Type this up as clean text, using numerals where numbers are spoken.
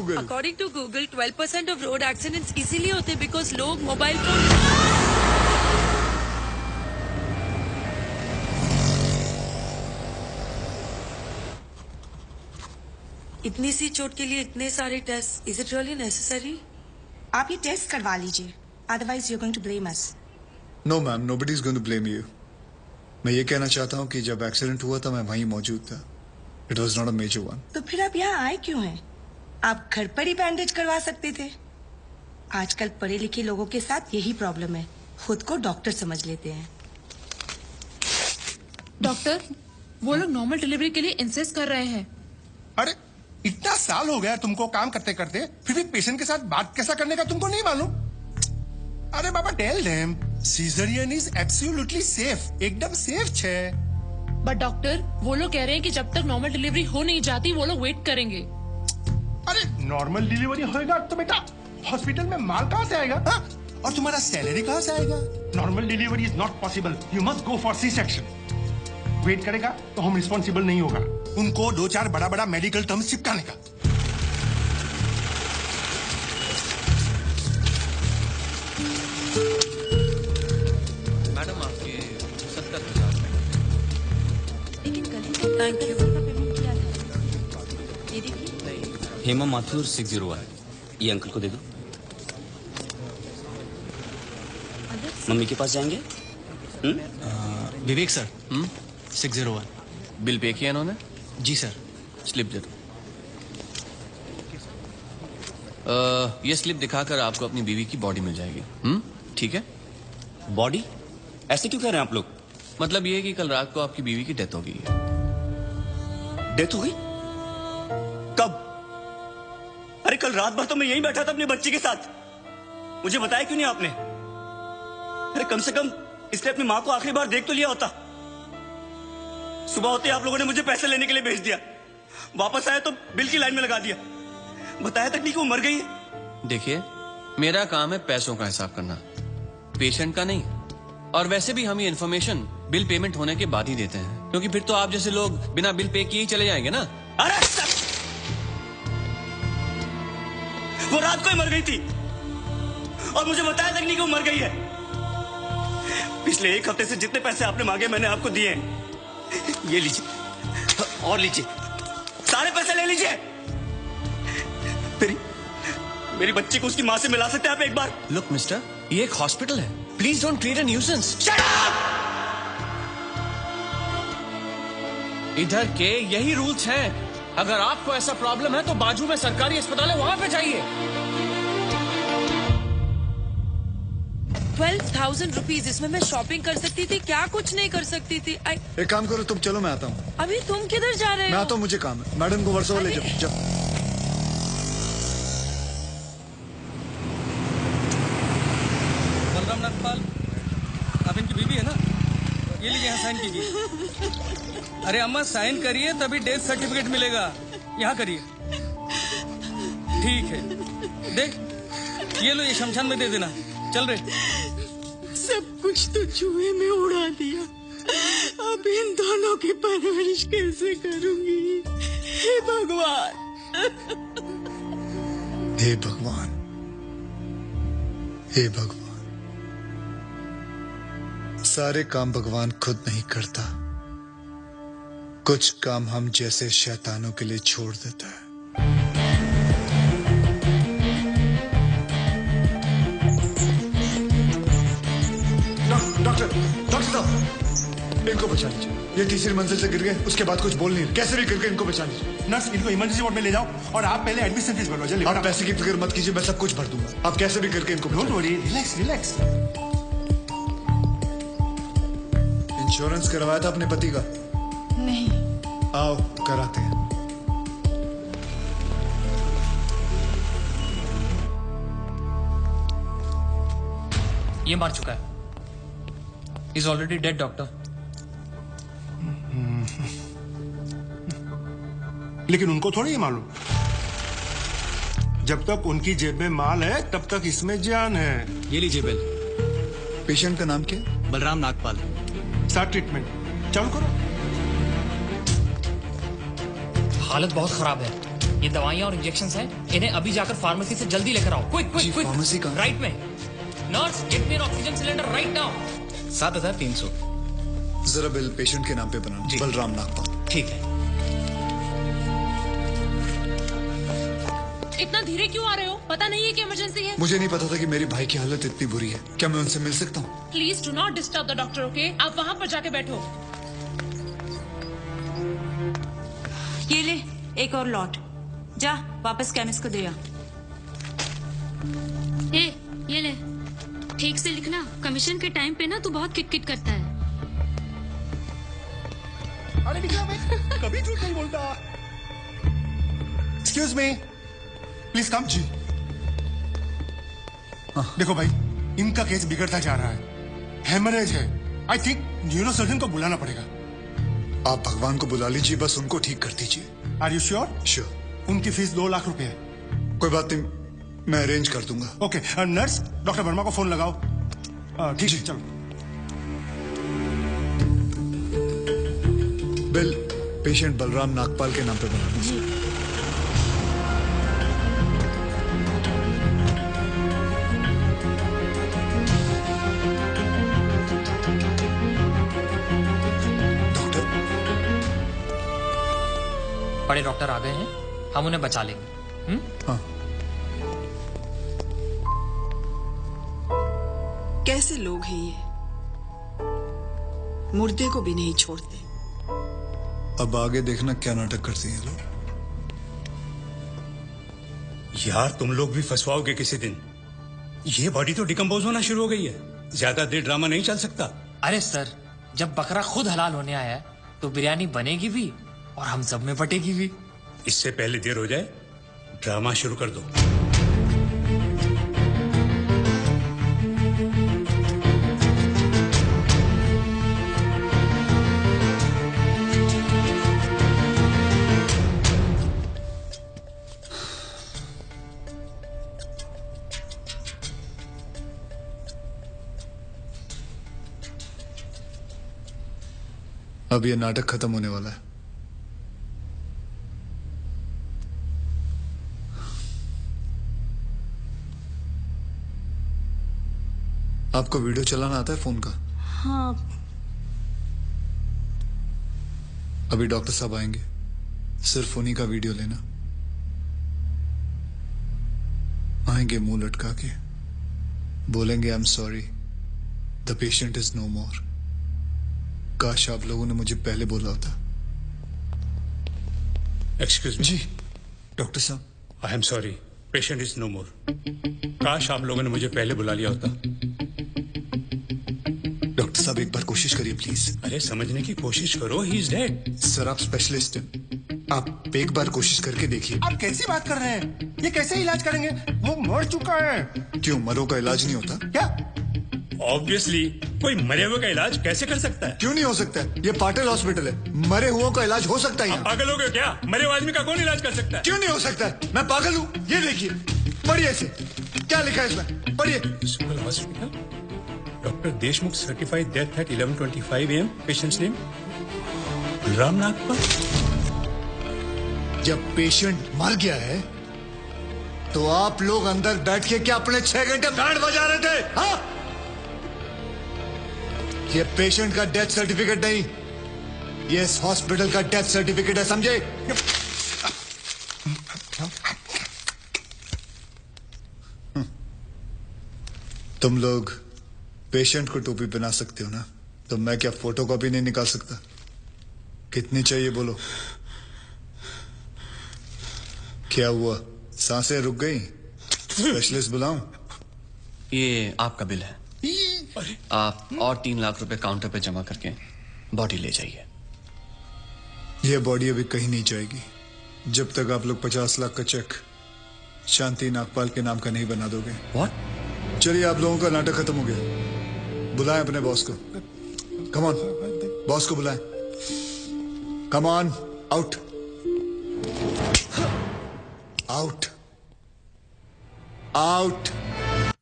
Google? According to Google, 12% of road accidents इसीलिए होते because लोग मोबाइल फोन। इतनी सी चोट के लिए इतने सारे test, is it really necessary? आप ये टेस्ट करवा लीजिए, otherwise you are going to blame us. No ma'am, nobody is going to blame you. मैं ये कहना चाहता हूँ कि जब एक्सीडेंट हुआ था मैं वहीं मौजूद था। It was not a major one. तो फिर आप यहाँ आए क्यों हैं? आप घर पर ही बैंडेज करवा सकते थे। आजकल पढ़े लिखे लोगों के साथ यही प्रॉब्लम है, खुद को डॉक्टर समझ लेते हैं। डॉक्टर, वो लोग नॉर्मल डिलीवरी के लिए इंसिस्ट कर रहे हैं। अरे इतना साल हो गया तुमको काम करते करते, फिर भी पेशेंट के साथ बात कैसा करने का तुमको नहीं मालूम? अरे बाबा, tell them caesarean is absolutely safe, एकदम सेफ छे। बट डॉक्टर, वो लोग कह रहे हैं कि जब तक नॉर्मल डिलीवरी हो नहीं जाती वो लोग वेट करेंगे। अरे नॉर्मल डिलीवरी होएगा तो बेटा हॉस्पिटल में माल कहाँ से आएगा? हा? और तुम्हारा सैलरी कहाँ से आएगा? Normal delivery is not possible, you must go for C section. Wait करेगा तो हम रिस्पॉन्सिबल नहीं होगा। उनको 2-4 बड़ा बड़ा मेडिकल टर्म्स चिपकाने का। मैडम आपके 70,000। लेकिन कल ही तो थैंक यू पेमेंट किया था। ये देखिए। हेमा माथुर 601, ये अंकल को दे दो। मम्मी के पास जाएंगे? विवेक सर, 601। बिल पे किया इन्होंने? जी सर। स्लिप दे दो। ये स्लिप दिखाकर आपको अपनी बीवी की बॉडी मिल जाएगी। ठीक है? बॉडी? ऐसे क्यों कह रहे हैं आप लोग? मतलब ये है कि कल रात को आपकी बीवी की डेथ हो गई है। डेथ हो गई? कब? अरे कल रात भर तो मैं यहीं बैठा था अपने बच्ची के साथ। मुझे बताया क्यों नहीं आपने? अरे कम से कम इसने अपनी माँ को आखिरी बार देख तो लिया होता। सुबह होते ही आप लोगों ने मुझे पैसे लेने के लिए भेज दिया। वापस आया तो बिल की लाइन में लगा दिया। बताया तक नहीं कि वो मर गई है। देखिए, मेरा काम है पैसों का हिसाब करना, पेशेंट का नहीं। और वैसे भी हम ये इन्फॉर्मेशन बिल पेमेंट होने के बाद ही देते हैं, क्योंकि फिर तो आप जैसे लोग बिना बिल पे किए ही चले जाएंगे ना। अरे वो रात को ही मर गई थी और मुझे बताया तक नहीं कि वो मर गई है। पिछले 1 हफ्ते से जितने पैसे आपने मांगे मैंने आपको दिए हैं। ये लीजिए और लीजिए, सारे पैसे ले लीजिए। मेरी बच्ची को उसकी माँ से मिला सकते हैं आप एक बार? लुक मिस्टर, ये एक हॉस्पिटल है, please don't create a nuisance. Shut up! इधर के यही रूल्स हैं। अगर आपको ऐसा प्रॉब्लम है तो बाजू में सरकारी अस्पताल है, वहां पे जाइए। 12,000 रुपीज, इसमें मैं शॉपिंग कर सकती थी, क्या कुछ नहीं कर सकती थी। एक काम करो, तुम चलो, मैं आता हूँ। अभी तुम किधर जा रहे हो? मैं आता हूँ, मुझे काम है। मैडम को वर्सोवा ले जाओ। बलराम नागपाल, आप इनकी बीवी है ना? ये लीजिए, यहाँ साइन कीजिए। अरे अम्मा, साइन करिए तभी डेथ सर्टिफिकेट मिलेगा। यहाँ करिए। ठीक है, देख ये लो, ये शमशान में दे देना। चल रहे। सब कुछ तो चूहे में उड़ा दिया, अब इन दोनों की परवरिश कैसे करूंगी? हे भगवान, हे भगवान, हे भगवान। सारे काम भगवान खुद नहीं करता, कुछ काम हम जैसे शैतानों के लिए छोड़ देता है। डॉक्टर साहब, इनको बचा लीजिए। ये तीसरी मंजिल से गिर गए, उसके बाद कुछ बोल नहीं रहे। कैसे भी करके इनको बचा लीजिए। नर्स, इनको इमरजेंसी वार्ड में ले जाओ और आप पहले एडमिशन फीस भरो। जल्दी। आप पैसे की फिक्र मत कीजिए, मैं सब कुछ भर दूंगा। आप कैसे भी करके इनको don't worry, relax relax. Insurance करवाया था अपने पति का? नहीं। आओ कराते हैं। ये मार चुका है। Is already dead doctor. लेकिन उनको थोड़ी ही मालूम, जब तक उनकी जेब में माल है तब तक इसमें जान है। ये लीजिए बिल। पेशेंट का नाम क्या? बलराम नागपाल। स्टार्ट ट्रीटमेंट, चालू करो। हालत बहुत खराब है। ये दवाइयाँ और इंजेक्शन हैं, इन्हें अभी जाकर फार्मेसी से जल्दी लेकर आओ। Quick quick quick. फार्मेसी कहाँ? राइट में। Nurse, get me N oxygen cylinder right now. 7,300। जरा बिल पेशेंट के नाम पे बनाना। बलराम नागपाल। ठीक है। इतना धीरे क्यों आ रहे हो? पता नहीं है कि इमरजेंसी है। मुझे नहीं पता था कि मेरे भाई की हालत इतनी बुरी है। क्या मैं उनसे मिल सकता हूँ? Please do not disturb the doctor, okay? आप वहाँ पर जाके बैठो। ये ले एक और लॉट, जा वापस केमिस्ट को दे आ। ये ले, ठीक से लिखना। कमीशन के टाइम पे ना तू बहुत किटकिट करता है। अरे निकला, मैं कभी झूठ नहीं बोलता। Excuse me, please come. जी देखो भाई, इनका केस बिगड़ता जा रहा है, हेमरेज है। आई थिंक न्यूरो सर्जन को बुलाना पड़ेगा। आप भगवान को बुला लीजिए, बस उनको ठीक कर दीजिए। Are you sure? श्योर। उनकी फीस 2 लाख रुपए है। कोई बात नहीं, मैं अरेंज कर दूंगा। ओके नर्स, डॉक्टर वर्मा को फोन लगाओ। ठीक है, चलो। बिल पेशेंट बलराम नागपाल के नाम पे बनाना। जी डॉक्टर, बड़े डॉक्टर आ गए हैं, हम उन्हें बचा लेंगे। हाँ। कैसे लोग हैं ये, मुर्दे को भी नहीं छोड़ते। अब आगे देखना क्या नाटक करती हैं लोग। यार तुम लोग भी फंसवाओगे किसी दिन। ये बॉडी तो डिकम्पोज होना शुरू हो गई है, ज्यादा देर ड्रामा नहीं चल सकता। अरे सर, जब बकरा खुद हलाल होने आया है तो बिरयानी बनेगी भी और हम सब में बटेगी भी। इससे पहले देर हो जाए, ड्रामा शुरू कर दो। अब ये नाटक खत्म होने वाला है। आपको वीडियो चलाना आता है फोन का? हाँ। अभी डॉक्टर साहब आएंगे, सिर्फ उन्हीं का वीडियो लेना। आएंगे मुंह लटका के, बोलेंगे I am sorry, the patient is no more. काश आप लोगों ने मुझे पहले बोला होता। Excuse me. जी डॉक्टर साहब, I am sorry, patient is no more. काश आप लोगों ने मुझे पहले बुला लिया होता। डॉक्टर साहब एक बार कोशिश करिए प्लीज। अरे समझने की कोशिश करो, ही इज डेड। सर आप स्पेशलिस्ट हैं, आप एक बार कोशिश करके देखिए। आप कैसी बात कर रहे हैं? ये कैसे इलाज करेंगे? वो मर चुका है। क्यों, मरो का इलाज नहीं होता क्या? ऑब्वियसली, कोई मरे हुए का इलाज कैसे कर सकता है? क्यों नहीं हो सकता है? ये पाटिल हॉस्पिटल है, मरे हुओं का इलाज हो सकता है यहाँ। पागल हो गए क्या? मरे हुए आदमी का कौन इलाज कर सकता है? क्यों नहीं हो सकता है? मैं पागल हूँ? ये देखिए, पढ़िए इसे, क्या लिखा है इसमें, पढ़िए। Civil hospital, doctor Deshmukh certified death at 11:25 AM। Patient's name Balram Nagpal. जब पेशेंट मर गया है तो आप लोग अंदर बैठ के क्या अपने 6 घंटे बैंड बजा रहे थे? हाँ? ये पेशेंट का डेथ सर्टिफिकेट नहीं, ये इस हॉस्पिटल का डेथ सर्टिफिकेट है, समझे? तुम लोग पेशेंट को टोपी पहना सकते हो ना, तो मैं क्या फोटोकॉपी नहीं निकाल सकता? कितनी चाहिए बोलो? क्या हुआ, सांसें रुक गई? स्पेशलिस्ट बुलाऊं? ये आपका बिल है, आप और 3 लाख रुपए काउंटर पे जमा करके बॉडी ले जाइए। ये बॉडी अभी कहीं नहीं जाएगी जब तक आप लोग 50 लाख का चेक शांति नागपाल के नाम का नहीं बना दोगे। व्हाट? चलिए, आप लोगों का नाटक खत्म हो गया। बुलाएं अपने बॉस को। कम ऑन, बॉस को बुलाएं। Come on, out out out.